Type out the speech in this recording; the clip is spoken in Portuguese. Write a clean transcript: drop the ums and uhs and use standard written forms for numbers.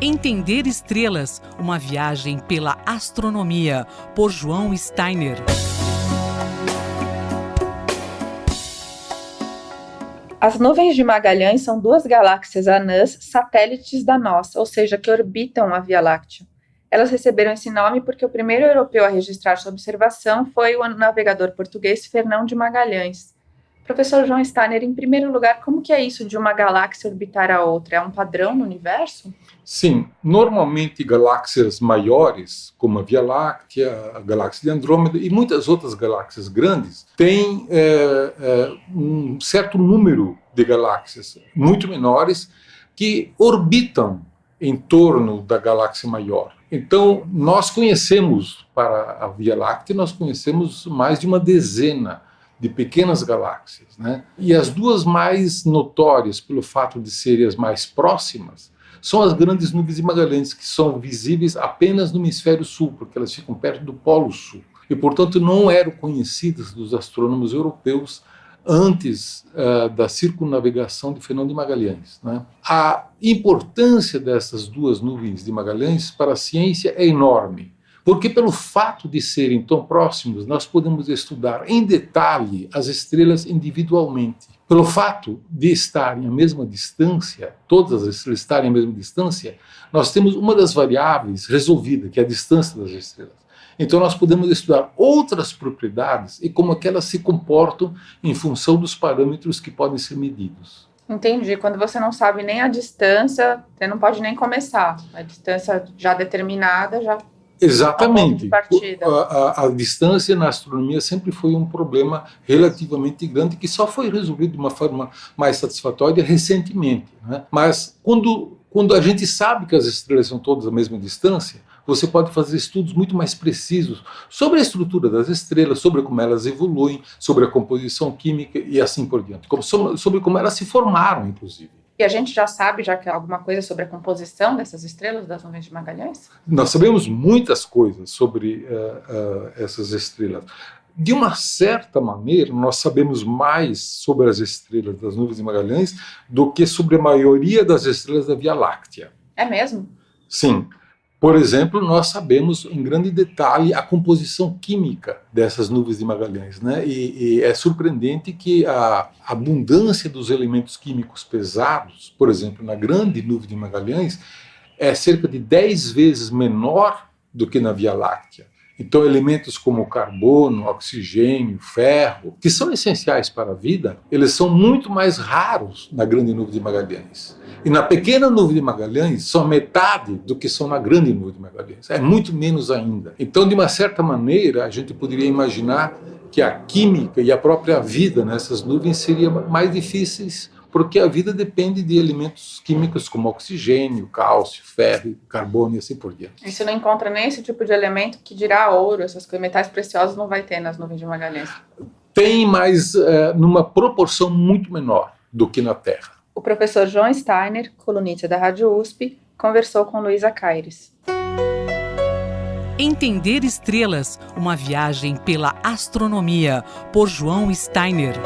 Entender estrelas, uma viagem pela astronomia, por João Steiner. As nuvens de Magalhães são duas galáxias anãs satélites da nossa, ou seja, que orbitam a Via Láctea. Elas receberam esse nome porque o primeiro europeu a registrar sua observação foi o navegador português Fernão de Magalhães. Professor João Steiner, em primeiro lugar, como que é isso de uma galáxia orbitar a outra? É um padrão no universo? Sim, normalmente galáxias maiores, como a Via Láctea, a galáxia de Andrômeda e muitas outras galáxias grandes, têm um certo número de galáxias muito menores que orbitam em torno da galáxia maior. Então, nós conhecemos, para a Via Láctea, nós conhecemos mais de uma dezena de pequenas galáxias, né? E as duas mais notórias, pelo fato de serem as mais próximas, são as grandes nuvens de Magalhães, que são visíveis apenas no hemisfério sul, porque elas ficam perto do Polo Sul. E, portanto, não eram conhecidas dos astrônomos europeus antes da circunnavegação de Fernão de Magalhães, né? A importância dessas duas nuvens de Magalhães para a ciência é enorme, porque pelo fato de serem tão próximos, nós podemos estudar em detalhe as estrelas individualmente. Pelo fato de estarem à mesma distância, todas as estrelas estarem à mesma distância, nós temos uma das variáveis resolvida, que é a distância das estrelas. Então nós podemos estudar outras propriedades e como é que elas se comportam em função dos parâmetros que podem ser medidos. Entendi. Quando você não sabe nem a distância, você não pode nem começar. A distância já determinada já... Exatamente. A distância na astronomia sempre foi um problema relativamente grande que só foi resolvido de uma forma mais satisfatória recentemente, né? Mas quando a gente sabe que as estrelas são todas à mesma distância, você pode fazer estudos muito mais precisos sobre a estrutura das estrelas, sobre como elas evoluem, sobre a composição química e assim por diante, sobre como elas se formaram, inclusive. E a gente já sabe alguma coisa sobre a composição dessas estrelas, das nuvens de Magalhães? Nós sabemos muitas coisas sobre essas estrelas. De uma certa maneira, nós sabemos mais sobre as estrelas das nuvens de Magalhães do que sobre a maioria das estrelas da Via Láctea. É mesmo? Sim. Por exemplo, nós sabemos em grande detalhe a composição química dessas nuvens de Magalhães, né? E é surpreendente que a abundância dos elementos químicos pesados, por exemplo, na grande nuvem de Magalhães, é cerca de 10 vezes menor do que na Via Láctea. Então, elementos como carbono, oxigênio, ferro, que são essenciais para a vida, eles são muito mais raros na grande nuvem de Magalhães. E na pequena nuvem de Magalhães, são metade do que são na grande nuvem de Magalhães. É muito menos ainda. Então, de uma certa maneira, a gente poderia imaginar que a química e a própria vida nessas nuvens seriam mais difíceis, porque a vida depende de elementos químicos como oxigênio, cálcio, ferro, carbono e assim por diante. E você não encontra nem esse tipo de elemento que dirá ouro, essas coisas, metais preciosos não vai ter nas nuvens de Magalhães? Tem, mas numa proporção muito menor do que na Terra. O professor João Steiner, colunista da Rádio USP, conversou com Luísa Caires. Entender estrelas, uma viagem pela astronomia, por João Steiner.